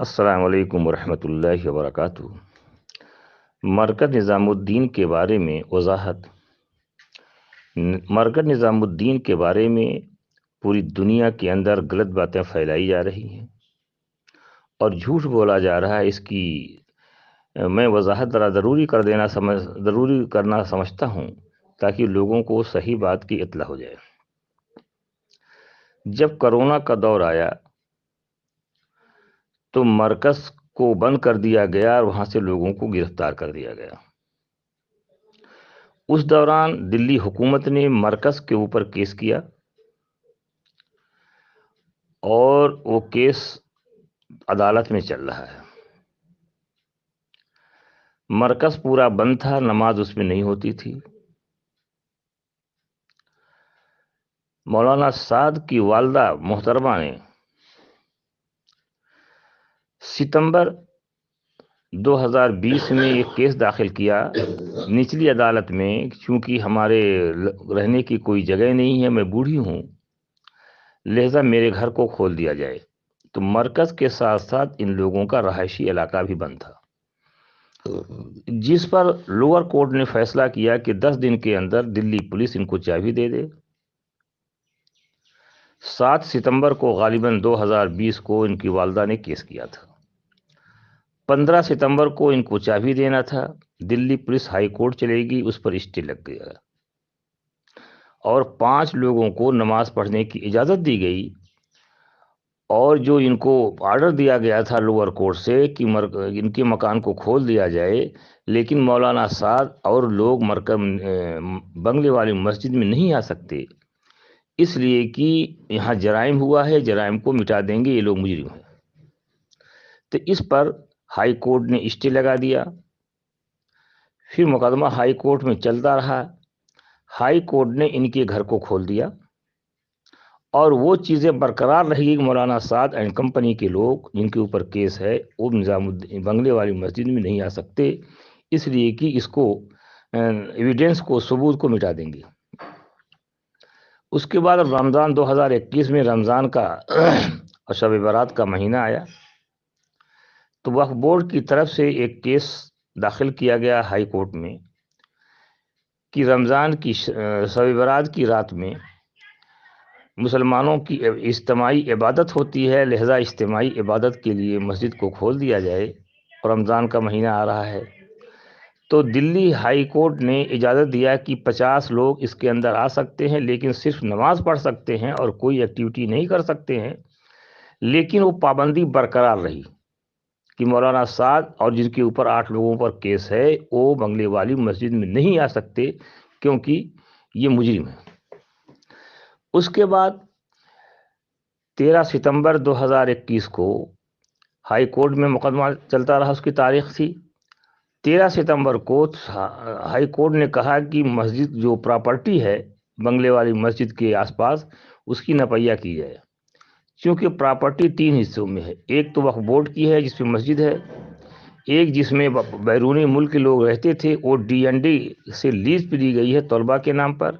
السلام علیکم ورحمۃ اللہ وبرکاتہ۔ مرکز نظام الدین کے بارے میں وضاحت۔ مرکز نظام الدین کے بارے میں پوری دنیا کے اندر غلط باتیں پھیلائی جا رہی ہیں اور جھوٹ بولا جا رہا ہے۔ اس کی میں وضاحت ضروری کرنا سمجھتا ہوں تاکہ لوگوں کو صحیح بات کی اطلاع ہو جائے۔ جب کرونا کا دور آیا تو مرکز کو بند کر دیا گیا اور وہاں سے لوگوں کو گرفتار کر دیا گیا۔ اس دوران دلی حکومت نے مرکز کے اوپر کیس کیا اور وہ کیس عدالت میں چل رہا ہے۔ مرکز پورا بند تھا، نماز اس میں نہیں ہوتی تھی۔ مولانا سعد کی والدہ محترمہ نے ستمبر 2020 میں ایک کیس داخل کیا نچلی عدالت میں، چونکہ ہمارے رہنے کی کوئی جگہ نہیں ہے، میں بوڑھی ہوں، لہذا میرے گھر کو کھول دیا جائے۔ تو مرکز کے ساتھ ساتھ ان لوگوں کا رہائشی علاقہ بھی بند تھا، جس پر لوور کورٹ نے فیصلہ کیا کہ 10 دن کے اندر دلی پولیس ان کو چابی دے دے۔ 7 ستمبر کو غالباً 2020 کو ان کی والدہ نے کیس کیا تھا۔ 15 ستمبر کو ان کو چابی دینا تھا۔ دلی پولیس ہائی کورٹ چلے گی، اس پر اسٹے لگ گیا اور 5 لوگوں کو نماز پڑھنے کی اجازت دی گئی، اور جو ان کو آرڈر دیا گیا تھا لوور کورٹ سے کہ ان کے مکان کو کھول دیا جائے، لیکن مولانا سعد اور لوگ بنگلے والی مسجد میں نہیں آ سکتے، اس لیے کہ یہاں جرائم ہوا ہے، جرائم کو مٹا دیں گے، یہ لوگ مجرم ہیں۔ تو اس پر ہائی کورٹ نے اسٹے لگا دیا۔ پھر مقدمہ ہائی کورٹ میں چلتا رہا۔ ہائی کورٹ نے ان کے گھر کو کھول دیا اور وہ چیزیں برقرار رہی کہ مولانا سعد اینڈ کمپنی کے لوگ جن کے اوپر کیس ہے وہ نظام الدین بنگلے والی مسجد میں نہیں آ سکتے، اس لیے کہ اس کو ایویڈنس کو، ثبوت کو مٹا دیں گے۔ اس کے بعد رمضان 2021 میں رمضان کا اور شب برات کا مہینہ آیا تو وقف بورڈ کی طرف سے ایک کیس داخل کیا گیا ہائی کورٹ میں کہ رمضان کی شب برات کی رات میں مسلمانوں کی اجتماعی عبادت ہوتی ہے، لہذا اجتماعی عبادت کے لیے مسجد کو کھول دیا جائے، اور رمضان کا مہینہ آ رہا ہے۔ تو دلی ہائی کورٹ نے اجازت دیا کہ 50 لوگ اس کے اندر آ سکتے ہیں، لیکن صرف نماز پڑھ سکتے ہیں اور کوئی ایکٹیویٹی نہیں کر سکتے ہیں۔ لیکن وہ پابندی برقرار رہی کہ مولانا سعد اور جن کے اوپر 8 لوگوں پر کیس ہے وہ بنگلے والی مسجد میں نہیں آ سکتے، کیونکہ یہ مجرم ہے۔ اس کے بعد 13 ستمبر 2021 کو ہائی کورٹ میں مقدمہ چلتا رہا، اس کی تاریخ تھی 13 ستمبر کو ہائی کورٹ نے کہا کہ مسجد جو پراپرٹی ہے بنگلے والی مسجد کے آس پاس، اس کی نپیہ کی جائے، چونکہ پراپرٹی 3 حصوں میں ہے۔ ایک تو وقف بورڈ کی ہے جس میں مسجد ہے، ایک جس میں بیرونی ملک کے لوگ رہتے تھے، وہ DND سے لیز پہ دی گئی ہے طلبہ کے نام پر،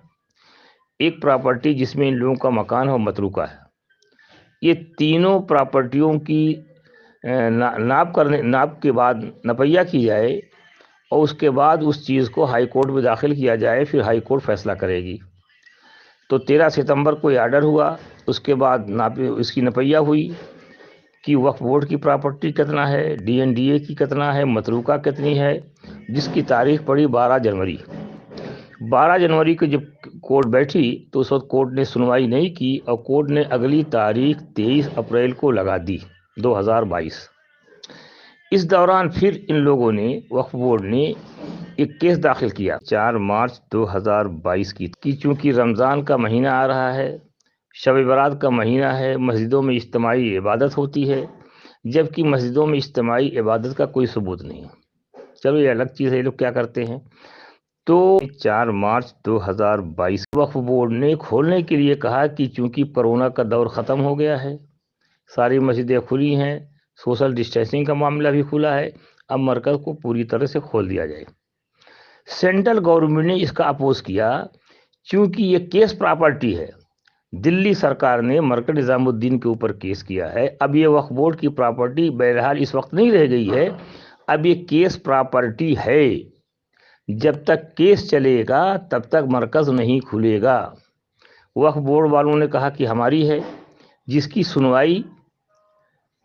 ایک پراپرٹی جس میں ان لوگوں کا مکان ہے متروکہ ہے۔ یہ تینوں پراپرٹیوں کی ناپ کے بعد نپیہ کی جائے اور اس کے بعد اس چیز کو ہائی کورٹ میں داخل کیا جائے، پھر ہائی کورٹ فیصلہ کرے گی۔ تو 13 ستمبر کو یہ آرڈر ہوا، اس کے بعد اس کی نپیہ ہوئی کہ وقف بورڈ کی پراپرٹی کتنا ہے، DNDA کی کتنا ہے، متروکہ کتنی ہے، جس کی تاریخ پڑی 12 جنوری۔ 12 جنوری کو جب کورٹ بیٹھی تو اس وقت کورٹ نے سنوائی نہیں کی اور کورٹ نے اگلی تاریخ 23 اپریل کو لگا دی 2022۔ اس دوران پھر ان لوگوں نے، وقف بورڈ نے ایک کیس داخل کیا 4 مارچ 2022 کی چونکہ رمضان کا مہینہ آ رہا ہے، شب برات کا مہینہ ہے، مسجدوں میں اجتماعی عبادت ہوتی ہے، جبکہ مسجدوں میں اجتماعی عبادت کا کوئی ثبوت نہیں ہے۔ چلو یہ الگ چیز ہے، یہ لوگ کیا کرتے ہیں۔ تو 4 مارچ 2022 وقف بورڈ نے کھولنے کے لیے کہا کہ چونکہ کرونا کا دور ختم ہو گیا ہے، ساری مسجدیں کھلی ہیں، سوشل ڈسٹینسنگ کا معاملہ بھی کھلا ہے، اب مرکز کو پوری طرح سے کھول دیا جائے۔ سینٹرل گورنمنٹ نے اس کا اپوز کیا، چونکہ یہ کیس پراپرٹی ہے، दिल्ली सरकार ने मरकज निजामुद्दीन के ऊपर केस किया है। अब ये वक्फ बोर्ड की प्रॉपर्टी बहरहाल इस वक्त नहीं रह गई है, अब ये केस प्रॉपर्टी है। जब तक केस चलेगा तब तक मरकज नहीं खुलेगा। वक्फ बोर्ड वालों ने कहा कि हमारी है, जिसकी सुनवाई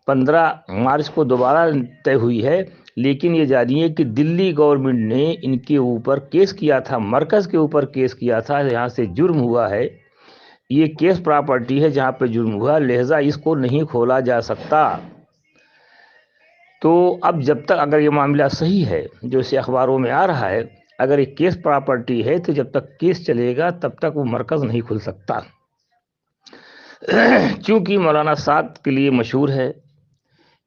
15 मार्च को दोबारा तय हुई है। लेकिन ये जानिए कि दिल्ली गवर्नमेंट ने इनके ऊपर केस किया था, मरकज के ऊपर केस किया था, यहाँ से जुर्म हुआ है। ये केस प्रॉपर्टी है जहाँ पे जुर्म हुआ, लिहाजा इसको नहीं खोला जा सकता। तो अब जब तक अगर ये मामला सही है जो इसे अखबारों में आ रहा है, अगर ये केस प्रॉपर्टी है तो जब तक केस चलेगा तब तक वो मरकज नहीं खुल सकता। चूंकि मौलाना साद के लिए मशहूर है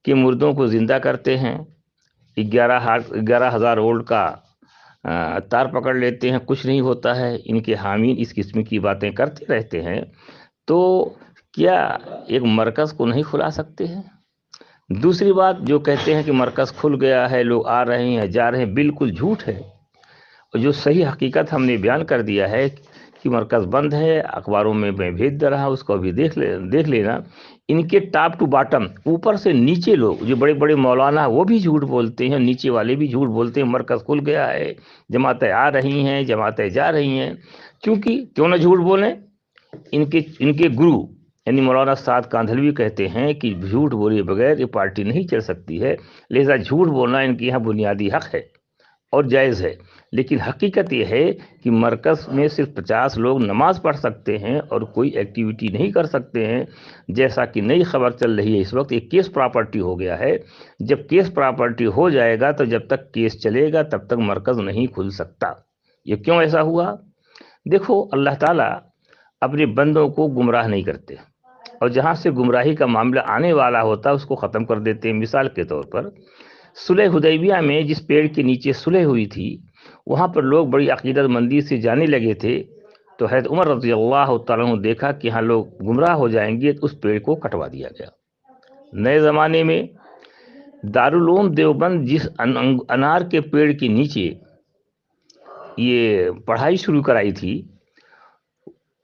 कि मुर्दों को जिंदा करते हैं, 11,000 वोल्ट का तार पकड़ लेते हैं, कुछ नहीं होता है, इनके हामिद इस किस्म की बातें करते रहते हैं, तो क्या एक मरकज़ को नहीं खुला सकते हैं? दूसरी बात, जो कहते हैं कि मरकज़ खुल गया है, लोग आ रहे हैं जा रहे हैं, बिल्कुल झूठ है। और जो सही हकीकत हमने बयान कर दिया है कि मरकज़ बंद है, अखबारों में मैं भेज दे रहा हूँ, उसको अभी देख लेना। इनके टॉप टू बॉटम, ऊपर से नीचे लोग जो बड़े बड़े मौलाना वो भी झूठ बोलते हैं, नीचे वाले भी झूठ बोलते हैं, मरकज़ खुल गया है, जमातें आ रही हैं, जमातें जा रही हैं। क्योंकि क्यों ना झूठ बोलें, इनके गुरु यानी मौलाना साद कांधलवी कहते हैं कि झूठ बोले बगैर ये पार्टी नहीं चल सकती है, लिहाजा झूठ बोलना इनके यहाँ बुनियादी हक है और जायज़ है। लेकिन हकीकत यह है कि मरकज़ में सिर्फ 50 लोग नमाज पढ़ सकते हैं और कोई एक्टिविटी नहीं कर सकते हैं। जैसा कि नई खबर चल रही है इस वक्त, एक केस प्रॉपर्टी हो गया है। जब केस प्रॉपर्टी हो जाएगा तो जब तक केस चलेगा तब तक मरकज़ नहीं खुल सकता। ये क्यों ऐसा हुआ? देखो, अल्लाह ताला अपने बंदों को गुमराह नहीं करते, और जहाँ से गुमराही का मामला आने वाला होता है उसको ख़त्म कर देते हैं। मिसाल के तौर पर सुलह हुदैबिया में जिस पेड़ के नीचे सुलह हुई थी, वहाँ पर लोग बड़ी अकीदतमंदी से जाने लगे थे, तो हज़रत उमर रज़ी अल्लाह तआला अन्हु देखा कि यहाँ लोग गुमराह हो जाएंगे, तो उस पेड़ को कटवा दिया गया। नए ज़माने में दारुल उलूम देवबंद जिस अनार के पेड़ के नीचे ये पढ़ाई शुरू कराई थी,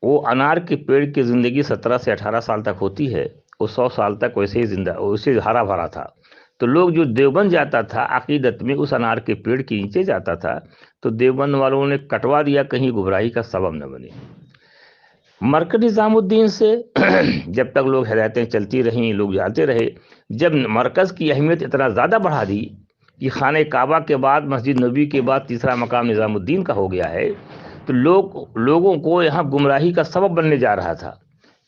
वो अनार के पेड़ की ज़िंदगी 17 से 18 साल तक होती है, वो 100 साल तक वैसे ही जिंदा, वैसे हरा भरा था। तो लोग जो देवबंद जाता था अकीदत में, उस अनार के पेड़ के नीचे जाता था, तो देवबंद वालों ने कटवा दिया, कहीं गुमराही का सबब न बने। मरकज़ निज़ामुद्दीन से जब तक लोग हिदायतें चलती रहीं, लोग जाते रहे, जब मरकज़ की अहमियत इतना ज़्यादा बढ़ा दी कि खाने काबा के बाद, मस्जिद नबी के बाद तीसरा मकाम निज़ामुद्दीन का हो गया है, तो लोगों को यहाँ गुमराही का सबब बनने जा रहा था।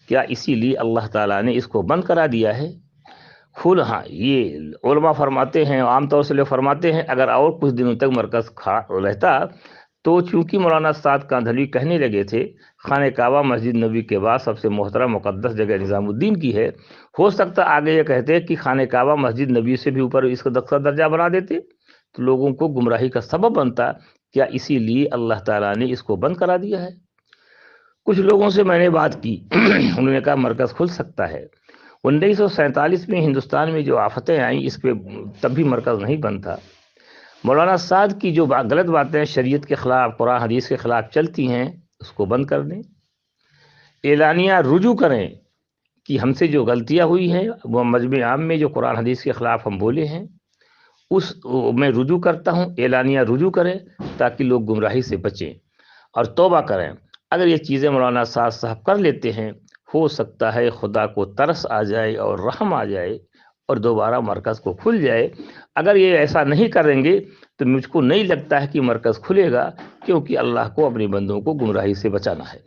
क्या इसीलिए अल्लाह ताला ने इसको बंद करा दिया है? हाँ, ये उलमा फरमाते हैं, आमतौर से लोग फरमाते हैं, अगर और कुछ दिनों तक मरकज़ रहता, तो चूंकि मौलाना साद कांधलवी कहने लगे थे खाने काबा मस्जिद नबी के बाद सबसे मोहतरम मुक़द्दस जगह निज़ामुद्दीन की है, हो सकता आगे ये कहते कि खाने काबा मस्जिद नबी से भी ऊपर इसका दर्जा बना देते, तो लोगों को गुमराही का सबब बनता। क्या इसीलिए अल्लाह ताला ने इसको बंद करा दिया है? कुछ लोगों से मैंने बात की उन्होंने कहा मरकज़ खुल सकता है। 1947 में हिंदुस्तान में जो आफतें आई, इस पे तब भी मरकज़ नहीं बनता। मौलाना साद की जो गलत बातें शरीयत के ख़िलाफ़, कुरान हदीस के ख़िलाफ़ चलती हैं, उसको बंद कर दें, एलानिया रुजू करें कि हमसे जो गलतियां हुई हैं, वो मजमे आम में जो कुरान हदीस के ख़िलाफ़ हम बोले हैं, उस मैं रुजू करता हूँ, एलानिया रुजू करें ताकि लोग गुमराही से बचें और तौबा करें। अगर ये चीज़ें मौलाना साद साहब कर लेते हैं, हो सकता है खुदा को तरस आ जाए और रहम आ जाए और दोबारा मरकज़ को खुल जाए। अगर ये ऐसा नहीं करेंगे तो मुझको नहीं लगता है कि मरकज़ खुलेगा, क्योंकि अल्लाह को अपने बंदों को गुमराही से बचाना है,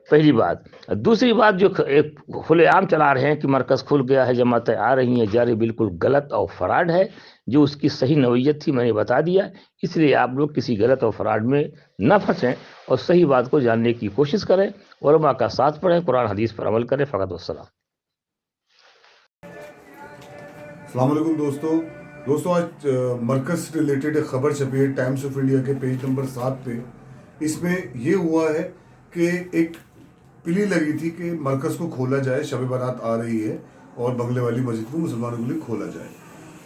पहली बात। दूसरी बात, जो एक खुलेआम चला रहे हैं कि मरकज़ खुल गया है, जमातें आ रही हैं जा रही, बिल्कुल गलत और फ्रॉड है। जो उसकी सही नौइयत थी मैंने बता दिया, इसलिए आप लोग किसी गलत और फ्रॉड में न फंसें और सही बात को जानने की कोशिश करें, उलमा का साथ पढ़ें, कुरान हदीस पर अमल करें। फ़क़त वस्सलाम। अस्सलाम वालेकुम दोस्तों, आज मरकज़ से रिलेटेड एक ख़बर छपी है टाइम्स ऑफ इंडिया के पेज नंबर 7 पे। इसमें ये हुआ है कि एक पिली लगी थी कि मरकज़ को खोला जाए, शब बारात आ रही है और बंगले वाली मस्जिद को मुसलमानों के लिए खोला जाए।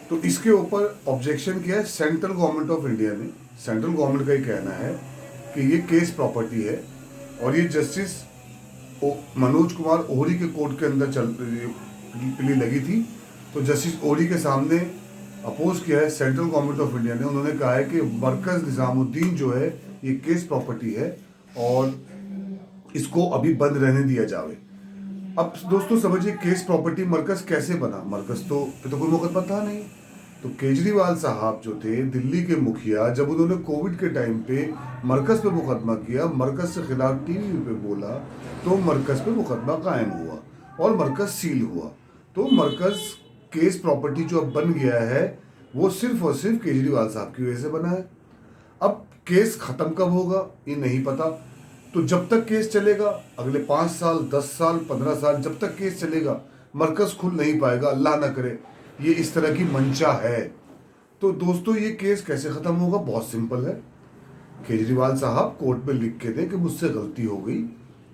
तो इसके ऊपर ऑब्जेक्शन किया है सेंट्रल गवर्नमेंट ऑफ इंडिया ने। सेंट्रल गवर्नमेंट का ये कहना है कि ये केस प्रॉपर्टी है और ये जस्टिस मनोज कुमार ओहरी के कोर्ट के अंदर प्ली लगी थी, तो जस्टिस ओहरी के सामने अपोज किया है सेंट्रल गवर्नमेंट ऑफ इंडिया ने। उन्होंने कहा है कि मरकज निजामुद्दीन जो है ये केस प्रॉपर्टी है और इसको अभी बंद रहने दिया जावे। अब दोस्तों समझिए, केस प्रॉपर्टी मरकज कैसे बना? मरकज तो कोई मुकदमा था नहीं। तो केजरीवाल साहब जो थे दिल्ली के मुखिया, जब उन्होंने कोविड के टाइम पे मरकज पे मुकदमा किया, मरकज के खिलाफ टीवी पे बोला, तो मरकज पे मुकदमा कायम हुआ और मरकज सील हुआ। तो मरकज केस प्रॉपर्टी जो अब बन गया है वो सिर्फ और सिर्फ केजरीवाल साहब की वजह से बना है। अब केस खत्म कब होगा ये नहीं पता। तो जब तक केस चलेगा, अगले 5 साल 10 साल 15 साल जब तक केस चलेगा, मरकज खुल नहीं पाएगा, अल्लाह ना करे। ये इस तरह की मंशा है। तो दोस्तों ये केस कैसे खत्म होगा? बहुत सिंपल है। केजरीवाल साहब कोर्ट में लिख के दें कि मुझसे गलती हो गई,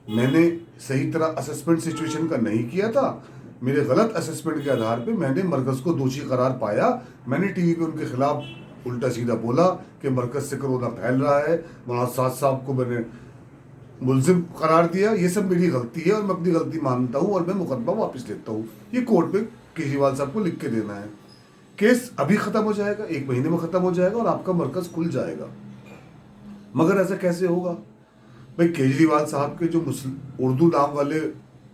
मैंने सही तरह असेसमेंट सिचुएशन का नहीं किया था, मेरे गलत असेसमेंट के आधार पे मैंने मरकज को दोषी करार पाया, मैंने टीवी पे उनके खिलाफ उल्टा सीधा बोला कि मरकज से कोरोना फैल रहा है, मौलाना साद साहब को मैंने मुलजिम करार दिया, ये सब मेरी गलती है और मैं अपनी गलती मानता हूँ और मैं मुकदमा वापस लेता हूँ। ये कोर्ट में केजरीवाल साहब को लिख के देना है। केस अभी खत्म हो जाएगा, 1 महीने में खत्म हो जाएगा और आपका मरकज खुल जाएगा। मगर ऐसा कैसे होगा भाई? केजरीवाल साहब के जो उर्दू नाम वाले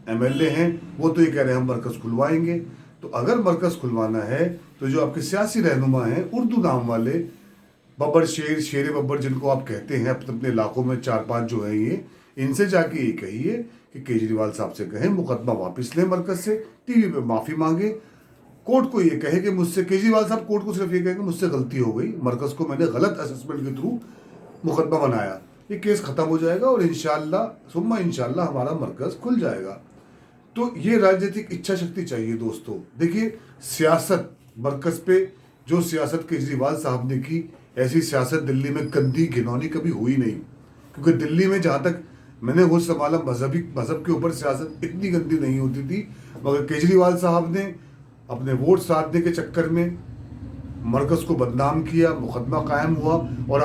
MLA हैं वो तो ये कह रहे हैं हम मरकज खुलवाएंगे। तो अगर मरकज खुलवाना है तो जो आपके सियासी रहनुमा हैं उर्दू नाम वाले, बब्बर शेर बब्बर जिनको आप कहते हैं अपने इलाकों में 4-5 जो है ये, इनसे जाके ये कहिए कि केजरीवाल साहब से कहें मुकदमा वापस लें मरकज से, टीवी पे माफ़ी मांगे, कोर्ट को ये कहे कि मुझसे, केजरीवाल साहब कोर्ट को सिर्फ ये कहे कि मुझसे गलती हो गई, मरकज को मैंने गलत असेसमेंट के थ्रू मुकदमा बनाया। ये केस खत्म हो जाएगा और इंशाअल्लाह सुम्मा इंशाअल्लाह हमारा मरकज खुल जाएगा। तो ये राजनीतिक इच्छा शक्ति चाहिए दोस्तों। देखिए सियासत, मरकज पे जो सियासत केजरीवाल साहब ने की, ऐसी सियासत दिल्ली में गंदी घिनौनी कभी हुई नहीं। क्योंकि दिल्ली में जहाँ तक मैंने होश संभाला मजहब के ऊपर सियासत इतनी गंदी नहीं होती थी। मगर केजरीवाल साहब ने अपने वोट साधने के चक्कर में मरकज को बदनाम किया, मुकदमा कायम हुआ और